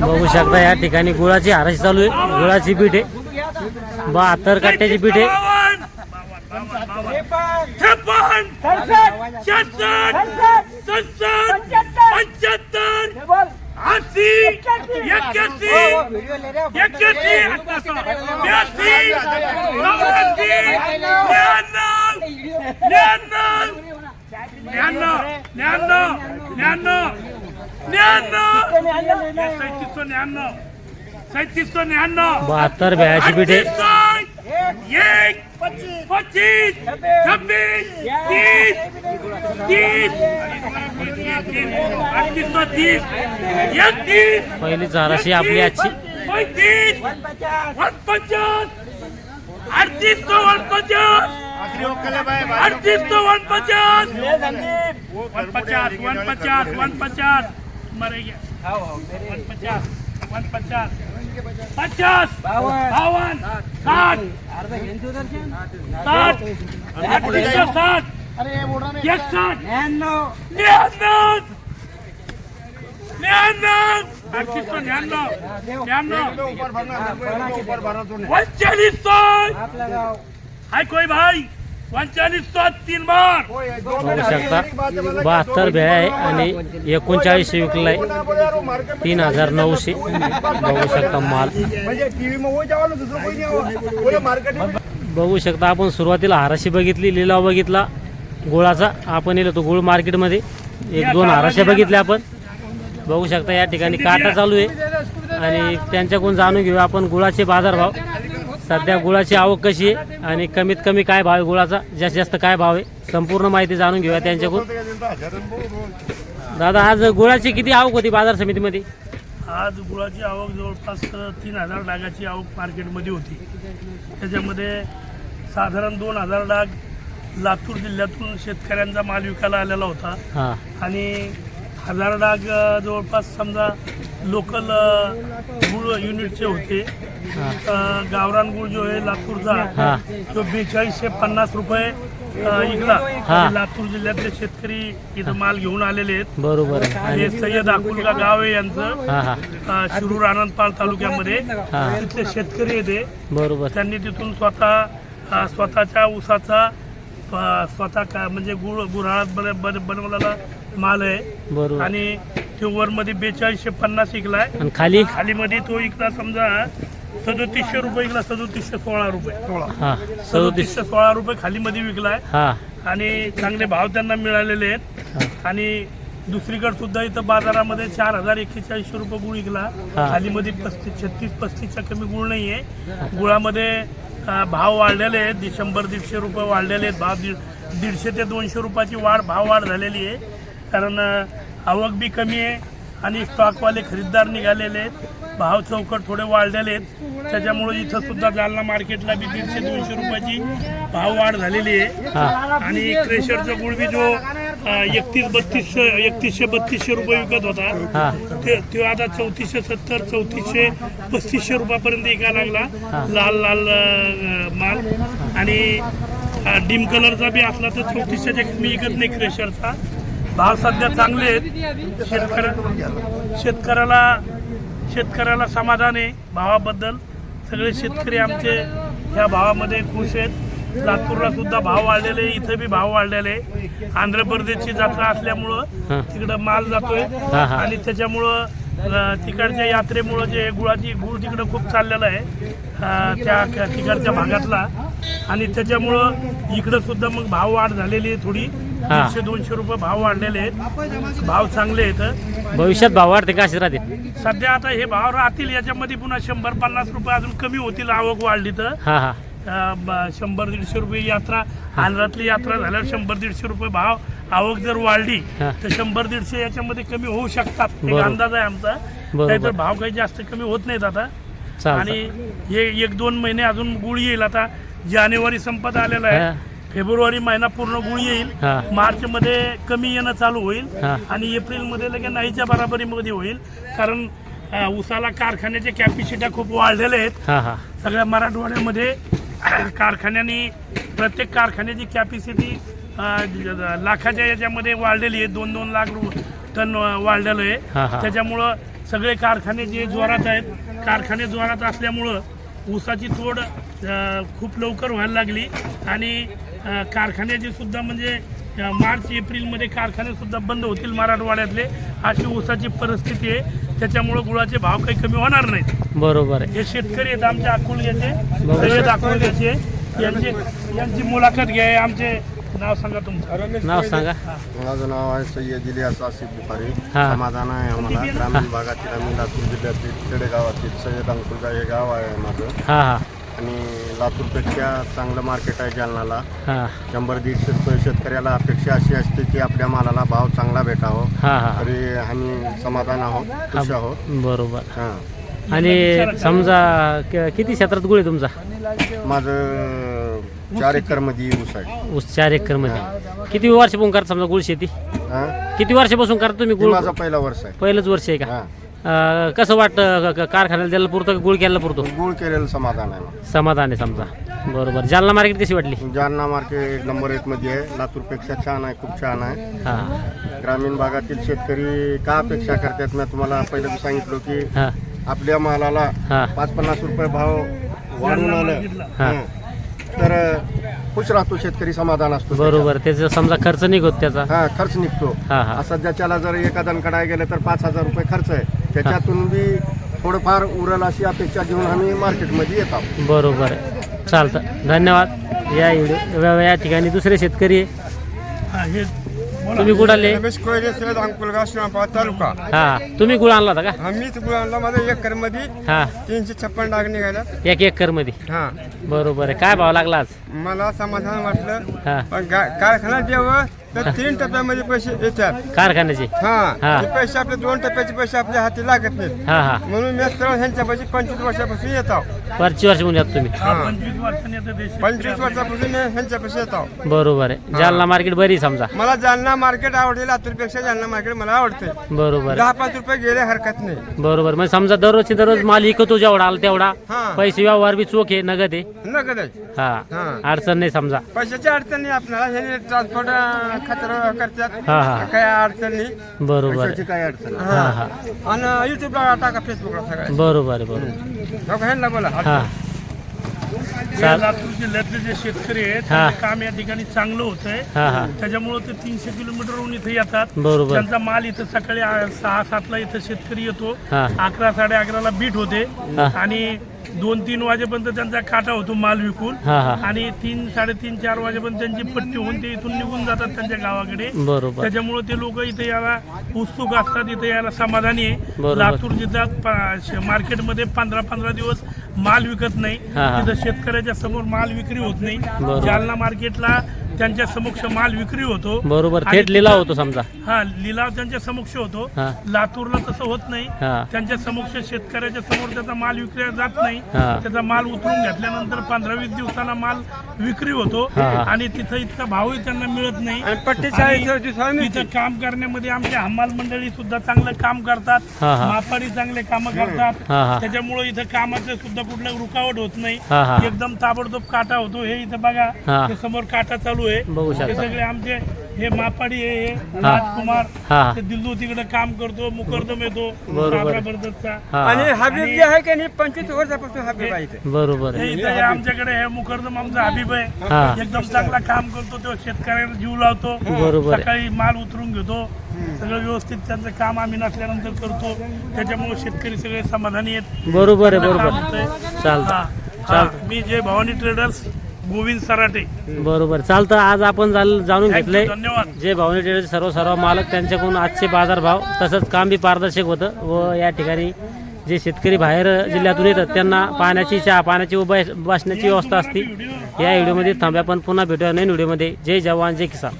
बघू शकता या ठिकाणी गुळाची आराशी चालू आहे। गुळाची पीठ आहे 72 कट्ट्याची पीठ आहे। 72 ब्याची पीठ आहे। 25 26 30 30 पहिली आराशी आपली आजची 35 38 हाय कोई भाई 39 बार बघू शकता 72 ब्या आहे आणि 3900 विकला आहे 3900 बघू शकता माल। बघू शकता आपण सुरुवातीला आराशी बघितली, लिलाव बघितला गुळाचा। आपण येलो तो गुळ मार्केटमध्ये 1-2 आराशे बघितल्या आपण। बघू शकता या ठिकाणी काटा चालू आहे आणि त्यांच्याकडून जाणून घेऊया आपण गुळाचे बाजारभाव। सध्या गुळाची आवक कशी आहे आणि कमीत कमी काय भाव आहे गुळाचा, जास्तीत जास्त काय भाव आहे, संपूर्ण माहिती जाणून घेऊया त्यांच्याकडून। दादा आज गुळाची किती आवक होती बाजार समितीमध्ये? आज गुळाची आवक जवळपास 3000 डागाची आवक मार्केटमध्ये होती। त्याच्यामध्ये साधारण 2000 डाग लातूर जिल्ह्यातून शेतकऱ्यांचा माल विकायला आलेला होता आणि 1000 डाग जवळपास समजा लोकल गुळ युनिटचे होते। गावरान गुळ जो आहे लातूरचा तो 4250 रुपये इकला। लातूर जिल्ह्यातले शेतकरी इथं माल घेऊन आलेले आहेत। बरोबर। हे सय्यद अकुलगा गाव आहे यांचं, शिरूर आनंदपाल तालुक्यामध्ये तिथले शेतकरी येते। बरोबर। त्यांनी तिथून स्वतःच्या ऊसाचा स्वतः म्हणजे गुऱ्हाळात बनवलेला माल आहे। बरोबर। आणि तो वर मध्ये 4250 इकलाय आणि खाली मध्ये तो इकला समजा 3700 रुपये इकला। 3716 रुपये 3716 रुपये खाली मध्ये विकलाय आणि चांगले भाव त्यांना मिळालेले आहेत। आणि दुसरीकडे सुद्धा इथं बाजारामध्ये 4041 रुपये गुळ विकला। खाली मध्ये 36-35च्या कमी गुळ नाहीये। गुळामध्ये भाव वाढलेले आहेत, 100-150 रुपये वाढलेले आहेत। भाव 150 ते 200 रुपयाची भाव वाढ झालेली आहे, कारण आवक बी कमी आहे आणि स्टॉकवाले खरीददार निघालेले आहेत। भाव चौकट थोडे वाढलेले आहेत, त्याच्यामुळे इथं सुद्धा जालना मार्केटला बी 150-200 रुपयाची भाव वाढ झालेली आहे। आणि क्रेशरचा गुळ बी जो 3100-3200 रुपये विकत होता तो आता 3470-3435 रुपयापर्यंत विकायला लागला लाल माल। आणि डिम कलरचा बी असला तर 3400च्या कमी विकत नाही क्रेशरचा। भाव सध्या चांगले आहेत, शेतकऱ्याला समाधान आहे भावाबद्दल। सगळे शेतकरी आमचे ह्या भावामध्ये खुश आहेत। लातूरला सुद्धा भाव वाढलेले, इथे बी भाव वाढलेले। आंध्र प्रदेशची जत्रा असल्यामुळं तिकडं माल जातोय आणि त्याच्यामुळं तिकडच्या यात्रेमुळं जे गुळ तिकडं खूप चाललेलं आहे त्या तिकडच्या भागातला, आणि त्याच्यामुळं इकडं सुद्धा मग भाव वाढ झालेली आहे थोडी। 100-200 रुपये भाव वाढलेले आहेत, भाव चांगले आहेत। भविष्यात भाव वाढते का असे राहते? सध्या आता हे भाव राहतील, याच्यामध्ये पुन्हा 100-50 रुपये अजून कमी होतील आवक वाढली तर। 100-150 रुपये यात्रा, आंध्रातली यात्रा झाल्यावर 100-150 रुपये भाव आवक जर वाढली तर 100-150 याच्यामध्ये कमी होऊ शकतात, एक अंदाज आहे आमचा। नाहीतर भाव काही जास्त कमी होत नाहीत आता। आणि हे 1-2 महिने अजून गुळ येईल। आता जानेवारी संपत आलेला आहे, फेब्रुवारी महिना पूर्ण गुळ येईल, मार्च मध्ये कमी येणं चालू होईल आणि एप्रिल मध्ये लगेच नाहीच्या बराबरीमध्ये होईल, कारण ऊसाला कारखान्याच्या कॅपॅसिटी खूप वाढलेल्या आहेत सगळ्या मराठवाड्यामध्ये। कारखान्यांनी प्रत्येक कारखान्याची कॅपॅसिटी लाखाच्या याच्यामध्ये वाढलेली आहे, 2-2 लाख टन वाढलेलं आहे। त्याच्यामुळं सगळे कारखाने जे जोरात आहेत, कारखाने जोरात असल्यामुळं ऊसाची तोड खूप लवकर व्हायला लागली आणि कारखान्याची सुद्धा म्हणजे मार्च एप्रिलमध्ये कारखाने सुद्धा बंद होतील मराठवाड्यातले, अशी ऊसाची परिस्थिती आहे. त्याच्यामुळं गुळाचे भाव काही कमी होणार नाहीत. बरोबर आहे. हे शेतकरी आहेत आमच्या अकोल्याचे, सय्यद अकोल्याचे, यांची मुलाखत घ्या. आमचे नाव सांगा तुमचं. नाव सांगा. माझं नाव आहे सय्यद इलियास आसिफ बुखारी. हा. समाधान आहे आम्हाला. ग्रामीण भागातील आम्ही लातूर जिल्ह्यातील खेडेगावातील सय्यद अंकुलगा हे गाव आहे माझं. हां हां आणि लातूरपेक्षा चांगलं मार्केट आहे जालनाला. हां 100-150 रुपये शेतकऱ्याला अपेक्षा अशी असते की आपल्या मालाला भाव चांगला भेटावं. हां हां तरी आम्ही समाधान आहोत, खुश आहोत. बरोबर. हां. आणि समजा किती क्षेत्रात गुळ आहे तुमचा? माझं 4 एकरमध्ये ऊस आहे. ऊस 4 एकरमध्ये. किती वर्षापासून करता समजा गुळ शेती? हां. किती वर्षापासून करता तुम्ही हे गुळ? माझं पहिला वर्ष आहे. पहिलंच वर्ष आहे का? हां. कसं वाटतं कारखान्याला द्यायला पुरतं का गुळ केला पुरतो? गुळ केलेलं समाधान आहे मला. समाधान आहे समजा. बरोबर. जालना मार्केट कशी वाटली? जालना मार्केट नंबर 1 मध्ये आहे. लातूरपेक्षा छान आहे, खूप छान आहे. हां ग्रामीण भागातील शेतकरी का अपेक्षा करतात, मी तुम्हाला पहिलं बी सांगितलं की हां आपल्या मालाला हां 5-50 रुपये भाव वाढून आलं हां. तर खुश राहतो शेतकरी, समाधान असतो. बरोबर. त्याचा समजा खर्च निघतो त्याचा. हा खर्च निघतो. हां हां सध्याच्याला जर एखाद्यानं कडाय गेलं तर 5,000 रुपये खर्च आहे. त्याच्यातून बी थोडंफार उरल अशी अपेक्षा घेऊन आम्ही मार्केटमध्ये येत आहोत. बरोबर आहे. चालतं. धन्यवाद. या ठिकाणी दुसरे शेतकरी आहे. हा, हे तुम्ही गुळ आणले? रमेश कोयरे सय्यद अंकुलगा श्रीरामपूर तालुका. हा तुम्ही गुळ आणला होता का? आम्हीच गुळ आणला. माझा एकर मध्ये हा 356 डाग निघाला. 1 एकर मध्ये. हा बरोबर आहे. काय भाव लागला आज? मला समाधान वाटलं. हा पण कारखाना जेव्हा तर 3 टप्प्यामध्ये पैसे येतात. कारखान्याचे. हा हा. ते पैसे आपले 2 टप्प्याचे पैसे आपल्या हाती लागत नाहीत. हा हा म्हणून मी सरळ ह्यांच्या पैसे 25 वर्षापासून येत आहो. 25 वर्ष म्हणून येत तुम्ही. हा, 25 वर्षांनी आता देश 25 वर्षापासून मी ह्यांच्या पैसे येत आहो. बरोबर आहे. जालना मार्केट बरी समजा. मला जालना मार्केट आवडते. लातूरपेक्षा जालना मार्केट मला आवडते. बरोबर आहे. 10-5 रुपये गेले हरकत नाही. बरोबर. मग समजा दररोज माल विकतो जेवढा आला तेवढा. हा. पैसे व्यवहार बी चोख आहे, नगद आहे. नगद आहे. हा हा. अडचण नाही समजा. पैशाची अडचण नाही आपल्याला. हे ट्रान्सपोर्ट खतर करतात. हा हा काय अडचण नाही. बरोबर पैशाची आहे. काय अडचण नाही. हा हा आणि युट्यूबला टाका, फेसबुकला सगळं. बरोबर आहे. बरोबर. ह्यांना बोला. हा हे लातूर जिल्ह्यातले जे शेतकरी आहेत हा. त्यांचं काम या ठिकाणी चांगलं होतंय. हा हा त्याच्यामुळे ते 300 किलोमीटरहून इथे येतात. बरोबर. त्यांचा माल इथं सकाळी 6-7 इथं शेतकरी येतो. हा. 11-11:30 बीट होते हा. आणि 2-3 वाजेपर्यंत त्यांचा काटा होतो माल विकून. हा हा आणि 3-3:30-4 वाजेपर्यंत त्यांची पट्टी होऊन ते इथून निघून जातात त्यांच्या गावाकडे. बरोबर. त्याच्यामुळे ते लोक इथे यायला उत्सुक असतात, इथे यायला समाधानी आहे. बरोबर. लातूर जिल्ह्यात मार्केटमध्ये 15-15 दिवस माल विकत नाही. हा, हा. तिथं शेतकऱ्याच्या समोर माल विक्री होत नाही. बरोबर. जालना मार्केटला त्यांच्या समक्ष माल विक्री होतो. बरोबर. आणि थेट लिलाव होतो समजा. हा लिलाव त्यांच्या समक्ष होतो. हा. लातूरला तसं होत नाही. हा. त्यांच्या समक्ष शेतकऱ्याच्या समोर त्याचा माल विक्री जात नाही. हा. त्याचा माल उतरून घेतल्यानंतर 15-20 दिवसाला माल विक्री होतो. हा, हा. आणि तिथं इतका भावही त्यांना मिळत नाही. आणि पट्टी आणि 40 दिवसाला मिळते. इथं काम करण्यामध्ये आमच्या हमाल मंडळी सुद्धा चांगलं काम करतात. हा, हा. मापाडी चांगले काम करतात. हा, हा. त्याच्यामुळे इथं कामाचं सुद्धा कुठलं रुकावट होत नाही. हा, हा. एकदम ताबडतोब काटा होतो. हे इथं बघा, हा. हे समोर काटा चालू आहे. बघू शकता. हे सगळे आमचे हे मापाडी आहे. हे हा. राजकुमार हा. ते दिल्लू तिकडे काम करतो. मुकरदम येतो बरोबर. काबराबर्दचा. हा आणि हा. हबीब जे आहे की नाही 25 वर्षापासून हबीब आहे इथे. बरोबर हे आहे. इथं हे आमच्याकडे हे मुकरदम आमचा हबीब हा. आहे. एकदम चांगला काम करतो. तो शेतकऱ्याला जीव लावतो. बरोबर आहे. सकाळी माल उतरून घेतो. सगळं व्यवस्थित त्यांचं काम आम्ही नसल्यानंतर करतो. त्याच्यामुळे शेतकरी सगळे समाधानी आहेत. बरोबर आहे. काम बरोबर. होतंय. चालतं. हा. चालतं. मी जय भवानी ट्रेडर्स गोविंद सराटे. बरोबर. चालतं. आज आपण जाणून Thank you. घेतलंय धन्यवाद. जे भावनी ट्रेडर्स सर्व मालक त्यांच्याकडून आजचे बाजारभाव, तसंच काम बी पारदर्शक होतं. व या ठिकाणी जे शेतकरी बाहेर जिल्ह्यातून येतात त्यांना पाण्याची चहा पाण्याची बसण्याची व्यवस्था असते. या व्हिडिओमध्ये थांब्या. पण पुन्हा भेटूया नवीन व्हिडिओमध्ये. जय जवान जय किसान.